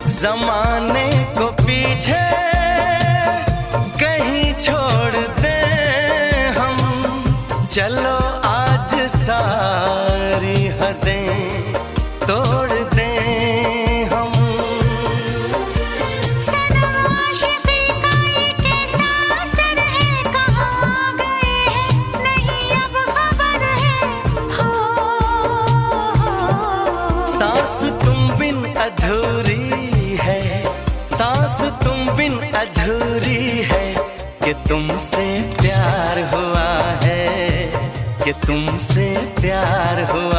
जमाने को पीछे कहीं छोड़ दे हम, चलो आज सारी हदें तोड़ दे हम। सनम आशिक़ी का ये कैसा असर है, कहाँ गए हैं नहीं अब खबर है। हो सांस तुम बिन अधूरी है, सांस तुम बिन अधूरी है, कि तुमसे प्यार हुआ है, कि तुमसे प्यार हुआ